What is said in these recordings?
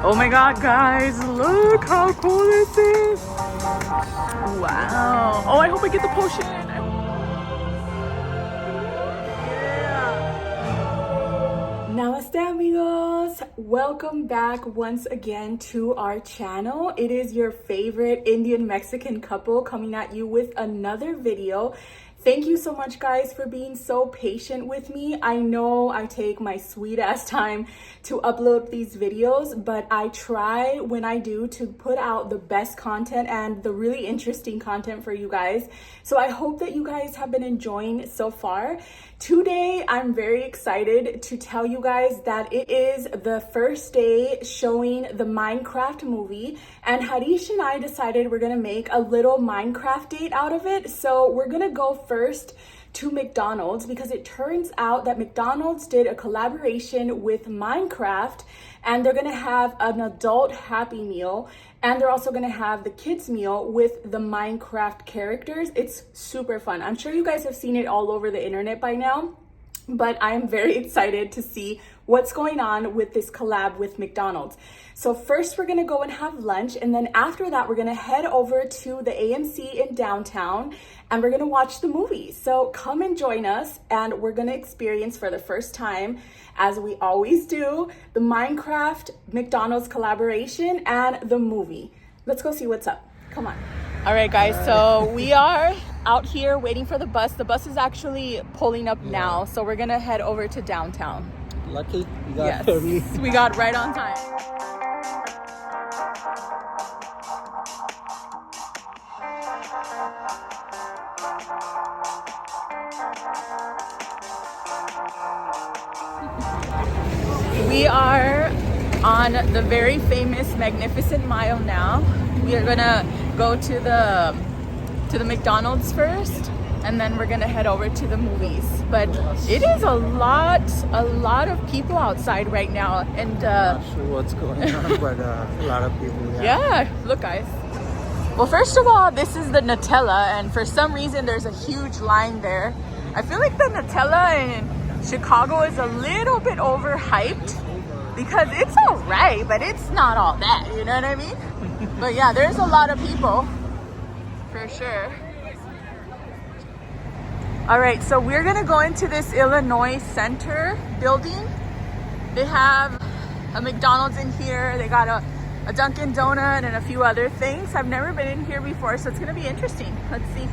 Oh my god, guys, look how cool this is. Wow. Oh, I hope I get the potion. Yeah. Namaste, amigos. Welcome back once again to our channel. It is your favorite Indian Mexican couple coming at you with another video. Thank you so much, guys, for being so patient with me. I know I take my sweet ass time to upload these videos, but I try when I do to put out the best content and the really interesting content for you guys. So I hope that you guys have been enjoying so far. Today, I'm very excited to tell you guys that it is the first day showing the Minecraft movie, and Harish and I decided we're gonna make a little Minecraft date out of it. So we're gonna go first to McDonald's because it turns out that McDonald's did a collaboration with Minecraft, and they're gonna have an adult Happy Meal, and they're also gonna have the kids meal with the Minecraft characters. It's super fun. I'm sure you guys have seen it all over the internet by now, but I'm very excited to see what's going on with this collab with McDonald's. So first we're gonna go and have lunch, and then after that we're gonna head over to the AMC in downtown and we're gonna watch the movie. So come and join us, and we're gonna experience for the first time, as we always do, the Minecraft McDonald's collaboration and the movie. Let's go see what's up. Come on. All right, guys, so we are out here waiting for the bus. The bus is actually pulling up now, so we're gonna head over to downtown. Lucky we got early. We got right on time. We are on the very famous Magnificent Mile now. We are gonna go to the McDonald's first, and then we're gonna head over to the movies. But it is a lot of people outside right now, and Not sure what's going on, but a lot of people. yeah, look, guys. Well, first of all, this is the Nutella, and for some reason there's a huge line there. I feel like the Nutella in Chicago is a little bit overhyped because it's all right, but it's not all that, you know what I mean? But yeah, there's a lot of people for sure. All right, so we're gonna go into this Illinois Center building. They have a McDonald's in here. They got a Dunkin' Donut and a few other things. I've never been in here before, so it's gonna be interesting. Let's see.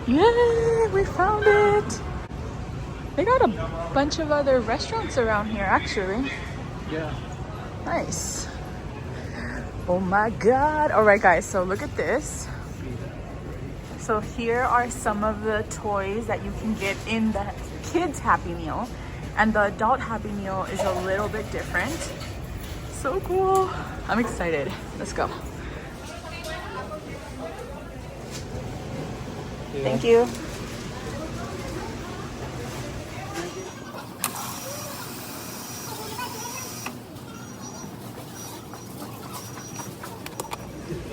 Yeah, we found it. They got a bunch of other restaurants around here, actually. Yeah. Nice. Oh my god. All right, guys, so look at this. So here are some of the toys that you can get in the kids Happy Meal, and the adult Happy Meal is a little bit different. So cool. I'm excited. Let's go. Thank you.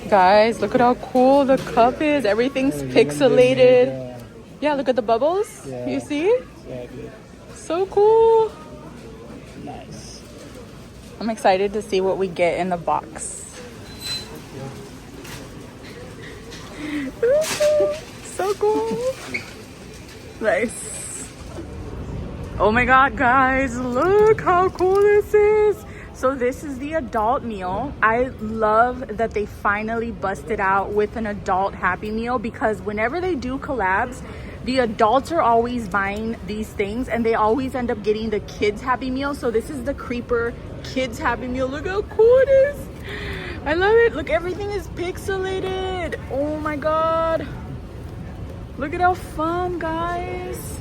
Guys, look at how cool the cup is. Everything's pixelated. Yeah, look at the bubbles. Yeah. You see? Exactly. So cool. Nice. I'm excited to see what we get in the box. So cool. Nice. Oh my god, guys, look how cool this is. So this is the adult meal. I love that they finally busted out with an adult Happy Meal, because whenever they do collabs, the adults are always buying these things and they always end up getting the kids Happy Meal. So this is the Creeper Kids Happy Meal. Look how cool it is. I love it. Look, everything is pixelated. Oh my god. Look at how fun, guys.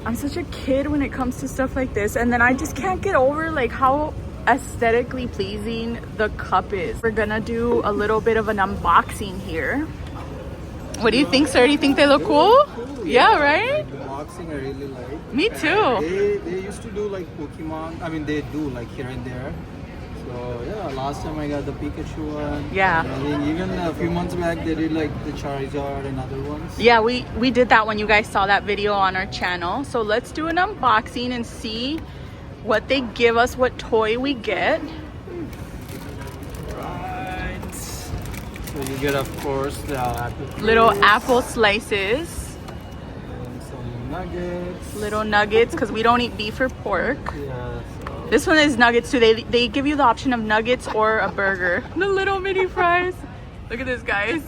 I'm such a kid when it comes to stuff like this, and then I just can't get over like how aesthetically pleasing the cup is. We're gonna do a little bit of an unboxing here. What do you think, sir? Do you think they look cool? Yeah, right? The boxing I really like. Me too. They used to do like Pokemon. I mean, they do like here and there. So yeah, last time I got the Pikachu one. Yeah. And I think even a few months back they did like the Charizard and other ones. Yeah, we did that when you guys saw that video on our channel. So let's do an unboxing and see what they give us, what toy we get. Right. So you get, of course, the apple Little crisp apple slices, and some nuggets. little nuggets, because we don't eat beef or pork. Yeah. So This one is nuggets too. They give you the option of nuggets or a burger. The little mini fries. Look at this, guys.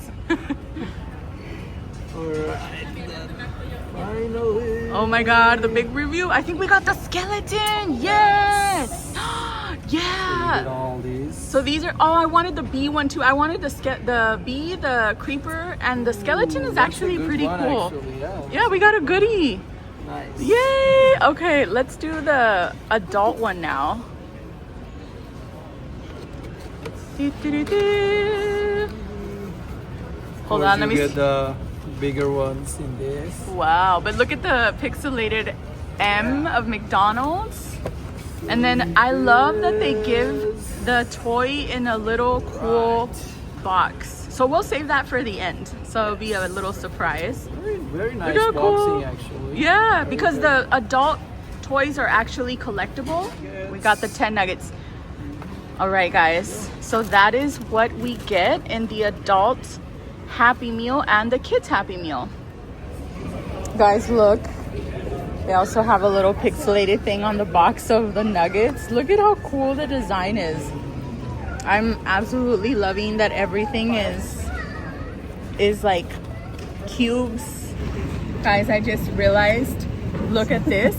alright. Finally. Oh my god, the big review. I think we got the skeleton. Yes. You get Yeah. all these. So these are, oh, I wanted the bee one too. I wanted the bee, the creeper, and the skeleton is That's a actually good pretty one, cool. actually, yeah. Yeah, we got a goodie. Nice. Yay! Okay, let's do the adult one now. Do-do-do-do. Hold on, let me get see. the bigger ones in this. Wow, but look at the pixelated M of McDonald's. And then I love that they give the toy in a little cool box. So we'll save that for the end. So it'll be a little surprise. Very nice Look how boxing, cool. actually. Yeah, because the adult toys are actually collectible. We got the 10 nuggets. All right, guys. So that is what we get in the adult Happy Meal and the kids Happy Meal. Guys, look. They also have a little pixelated thing on the box of the nuggets. Look at how cool the design is. I'm absolutely loving that everything is like cubes. Guys, I just realized, look at this.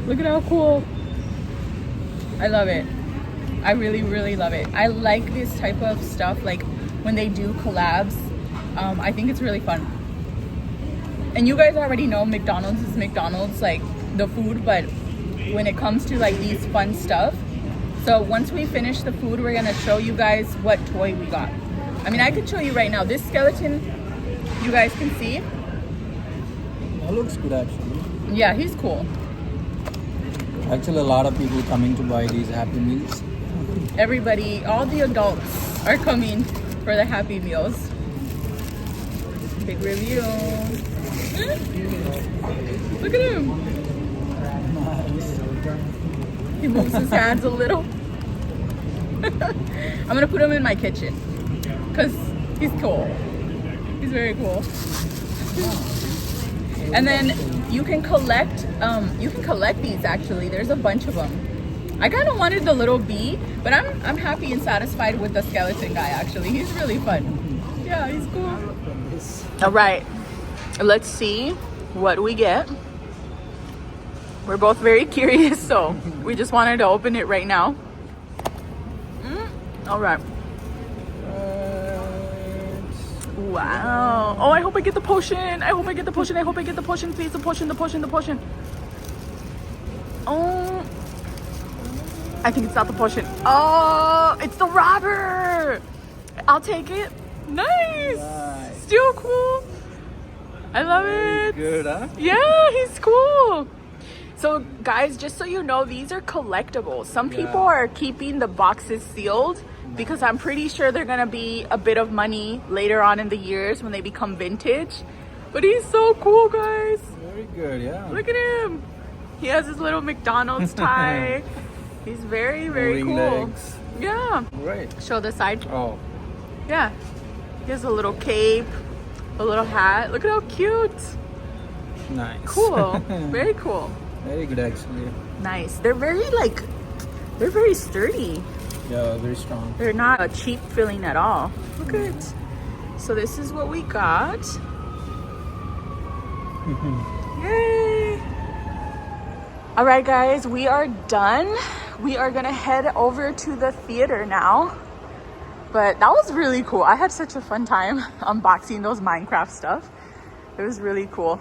Look at how cool. I love it. I really, really love it. I like this type of stuff, like when they do collabs. I think it's really fun. And you guys already know McDonald's is McDonald's, like the food, but when it comes to like these fun stuff. So once we finish the food, we're gonna show you guys what toy we got. I mean, I could show you right now. This skeleton, you guys can see. That looks good, actually. Yeah, he's cool. Actually, a lot of people coming to buy these Happy Meals. Everybody, all the adults are coming for the Happy Meals. Big review. Look at him. He moves his hands a little. I'm gonna put him in my kitchen because he's cool. He's very cool. And then you can collect these actually. There's a bunch of them. I kind of wanted the little bee, but I'm happy and satisfied with the skeleton guy actually. He's really fun. Yeah, he's cool. All right, let's see what we get. We're both very curious, so we just wanted to open it right now. All right. Wow. Oh, I hope I get the potion. I hope I get the potion. I hope I get the potion, please. The potion, the potion, the potion. Oh, I think it's not the potion. Oh, it's the robber. I'll take it. Nice. Still cool. I love it. Good, huh? Yeah, he's cool. So guys, just so you know, these are collectibles. Some people are keeping the boxes sealed because I'm pretty sure they're gonna be a bit of money later on in the years when they become vintage. But he's so cool, guys. Very good, yeah. Look at him. He has his little McDonald's tie. He's very, very Moving cool. legs. Yeah. Right. Show the side. Oh, Yeah. He has a little cape, a little hat. Look at how cute. nice. Cool. Very cool. Very good, actually. Nice. They're very sturdy. Yeah, very strong. They're not a cheap feeling at all. Look at it. So this is what we got. Yay! All right, guys, we are done. We are gonna head over to the theater now. But that was really cool. I had such a fun time unboxing those Minecraft stuff. It was really cool.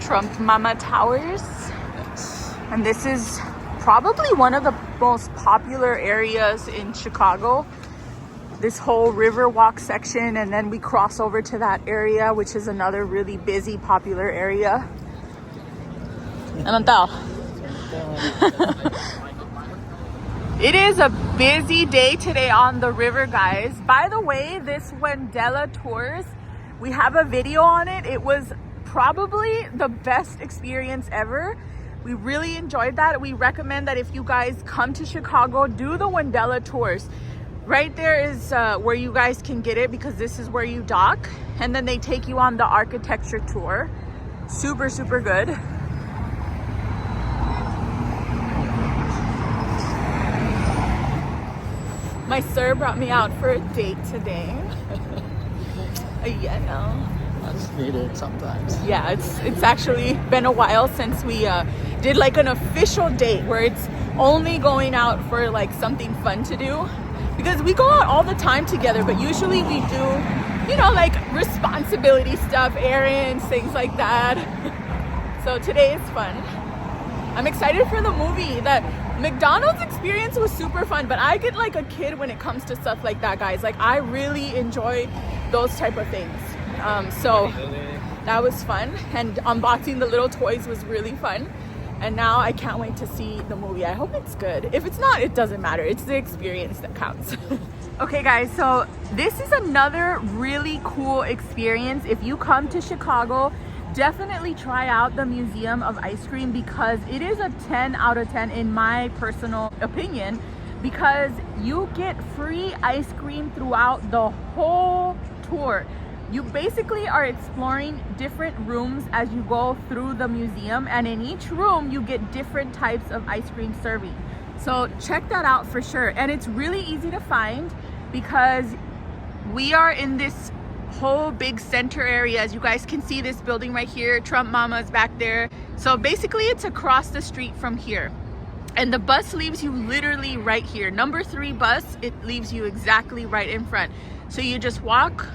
Trump Mama Towers. And this is probably one of the most popular areas in Chicago. This whole Riverwalk section, and then we cross over to that area, which is another really busy, popular area. Anong tao? It is a busy day today on the river, guys. By the way, this Wendella Tours, we have a video on it. It was probably the best experience ever. We really enjoyed that. We recommend that if you guys come to Chicago, do the Wendella Tours. Right there is where you guys can get it, because this is where you dock, and then they take you on the architecture tour. Super, super good. My sir brought me out for a date today. Yeah, no. That's needed sometimes. Yeah, it's actually been a while since we did like an official date where it's only going out for like something fun to do, because we go out all the time together, but usually we do, you know, like responsibility stuff, errands, things like that. So today is fun. I'm excited for the movie. That McDonald's experience was super fun, but I get like a kid when it comes to stuff like that, guys. Like, I really enjoy those type of things. So that was fun, and unboxing the little toys was really fun. And now I can't wait to see the movie. I hope it's good. If it's not, it doesn't matter. It's the experience that counts. Okay, guys, so this is another really cool experience. If you come to Chicago, definitely try out the Museum of Ice Cream, because it is a 10 out of 10 in my personal opinion, because you get free ice cream throughout the whole tour. You basically are exploring different rooms as you go through the museum, and in each room you get different types of ice cream serving. So check that out for sure. And it's really easy to find, because we are in this whole big center area. As you guys can see, this building right here, Trump Mama is back there. So basically it's across the street from here, and the bus leaves you literally right here. Number 3 bus, it leaves you exactly right in front. So you just walk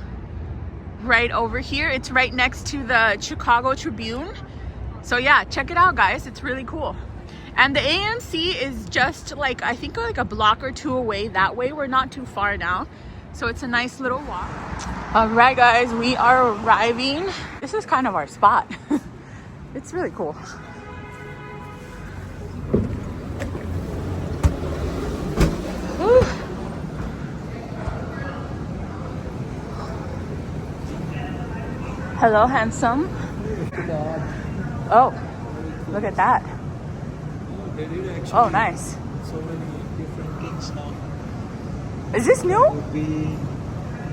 right over here. It's right next to the Chicago Tribune. So yeah, check it out, guys. It's really cool. And the AMC is just like, I think like a block or two away that way. We're not too far now, so it's a nice little walk. All right, guys, we are arriving. This is kind of our spot. It's really cool. Whew. Hello, handsome. Oh, look at that. Oh, nice. So many different things now. Is this new?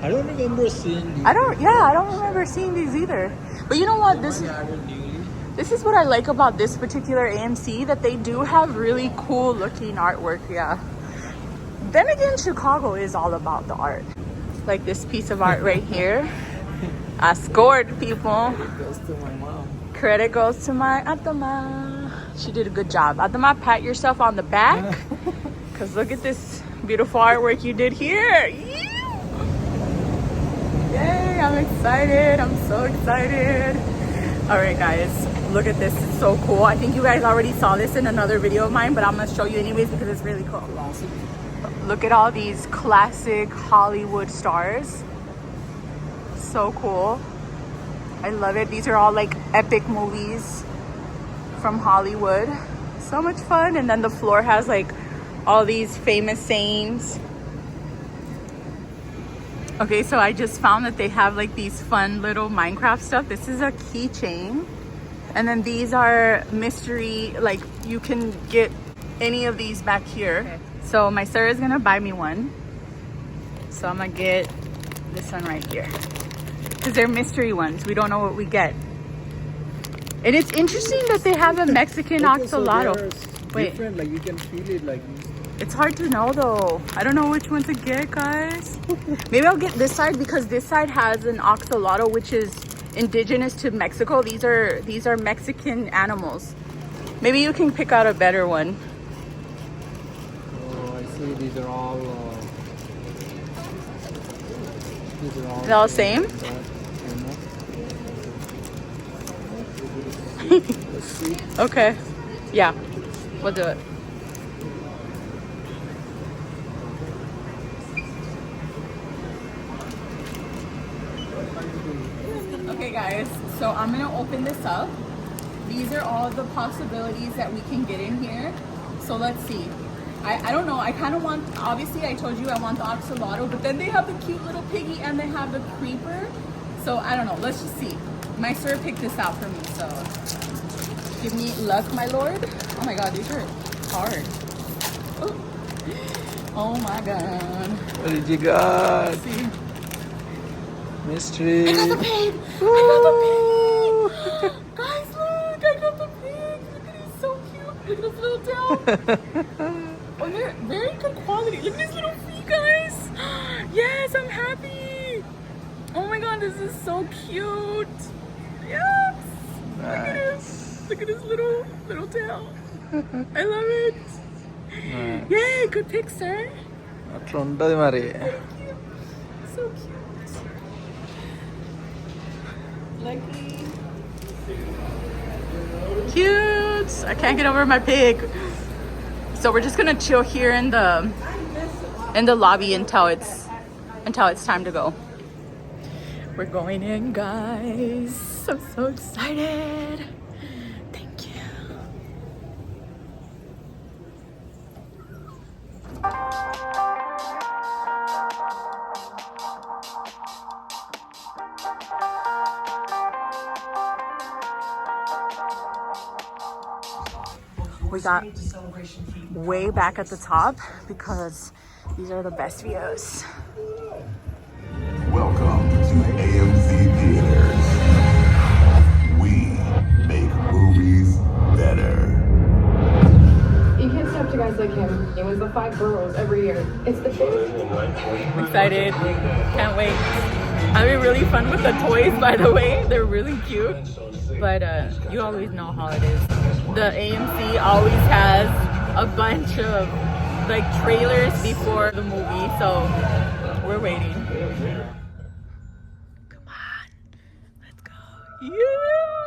I don't remember seeing these. I don't remember seeing these either. But you know what? This is what I like about this particular AMC, that they do have really cool looking artwork. Yeah. Then again, Chicago is all about the art. Like this piece of art right here. I scored, people. It goes to my mom. Credit goes to my Atama. She did a good job. Atama, pat yourself on the back. Because look at this beautiful artwork you did here. Yay, I'm excited. I'm so excited. All right, guys, look at this. It's so cool. I think you guys already saw this in another video of mine, but I'm going to show you anyways because it's really cool. Classic. Look at all these classic Hollywood stars. So cool. I love it. These are all like epic movies from Hollywood. So much fun. And then the floor has like all these famous sayings. Okay, so I just found that they have like these fun little Minecraft stuff. This is a keychain. And then these are mystery, like you can get any of these back here. Okay. So my sir is gonna buy me one. So I'm gonna get this one right here. Because they're mystery ones. We don't know what we get. And it's interesting that they have a Mexican axolotl. Wait. Different, like you can feel it like. It's hard to know though. I don't know which one to get, guys. Maybe I'll get this side because this side has an axolotl, which is indigenous to Mexico. These are Mexican animals. Maybe you can pick out a better one. Oh, I see. These are all. They're all the same? Let's see. Okay. Yeah, we'll do it. Okay, guys, so I'm gonna open this up. These are all the possibilities that we can get in here. So let's see. I don't know. I kind of want, obviously I told you I want the axolotl, but then they have the cute little piggy and they have the creeper. So I don't know. Let's just see. My sir picked this out for me, so give me luck, my lord. Oh my god, these are hard. Oh my god. What did you got? Let's see. Mystery. I got the pig! I got the pig! Guys, look! I got the pig! Look at he's so cute! Look at his little tail! Oh, they're very good quality. Look at his little feet, guys! Yes, I'm happy! Oh my god, this is so cute! Yes! Look at him! Look at his little tail! I love it! Nice. Yay! Good pick, sir! అట్లా ఉంటుంది మరి. Thank you! So cute! Lucky. Cute. I can't get over my pig. So we're just gonna chill here in the lobby until it's time to go. We're going in, guys. I'm so excited. Thank you. We got way back at the top because these are the best views. Welcome to AMC Theaters. We make movies better. You can't stop to guys like him. He wins the 5 boroughs every year. It's the truth. I'm excited. Can't wait. It'll be really fun with the toys, by the way. They're really cute. But you always know how it is. The AMC always has a bunch of like trailers before the movie, so we're waiting. Come on, let's go. Yeah.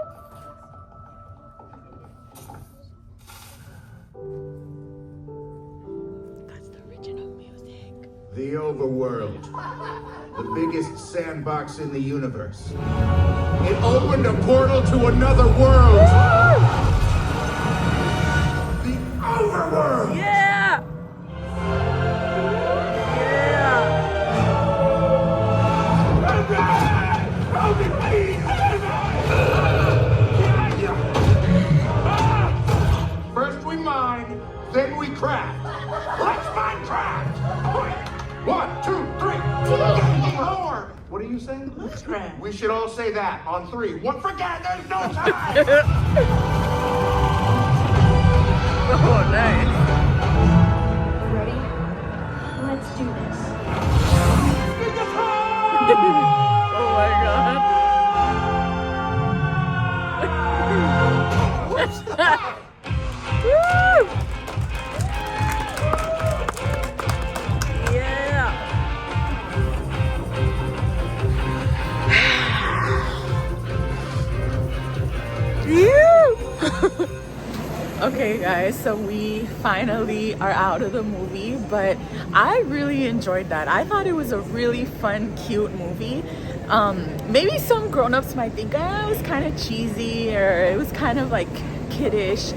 That's the original music. The overworld. The biggest sandbox in the universe. It opened a portal to another world. The overworld. Yeah. Yeah. First we mine, then we craft. Let's Minecraft. 1, 2, 3. More. What are you saying? Let's craft. We should all say that on 3. One, forget, there's no time. Oh, nice. Ready? Let's do this. Oh my god. Woo! Yeah. Okay guys, so we finally are out of the movie, but I really enjoyed that. I thought it was a really fun, cute movie. Maybe some grown-ups might think it was kind of cheesy or it was kind of like kiddish,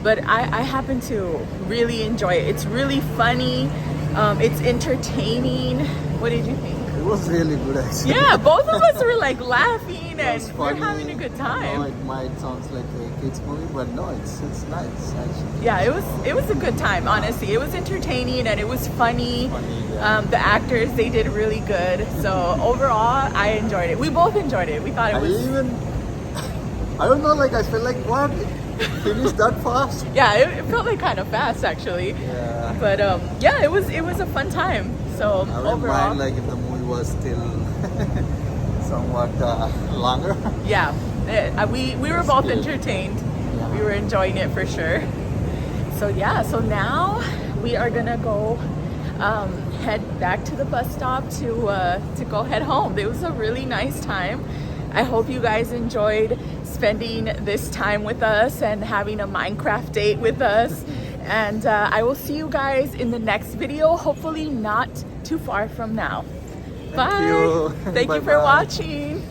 but I happen to really enjoy it. It's really funny, it's entertaining. What did you think? It was really good actually. Yeah, both of us were like laughing and It's we're funny. having a good time. No, it might sound like a kids movie, but no, it's nice actually. Yeah, it was a good time, honestly. It was entertaining and it was funny. Funny, yeah. The actors, they did really good. So overall, I enjoyed it. We both enjoyed it. We thought it was I don't know, like I feel like what? It finished that fast? yeah, it felt like kind of fast actually. Yeah. But yeah, it was a fun time. So I wouldn't overall, mind like if the movie was still somewhat longer. yeah, we were both good. entertained. Yeah. We were enjoying it for sure. So yeah, so now we are gonna go head back to the bus stop to go head home. It was a really nice time. I hope you guys enjoyed spending this time with us and having a Minecraft date with us. And I will see you guys in the next video, hopefully not too far from now. Bye. you. Thank you for Bye-bye. watching.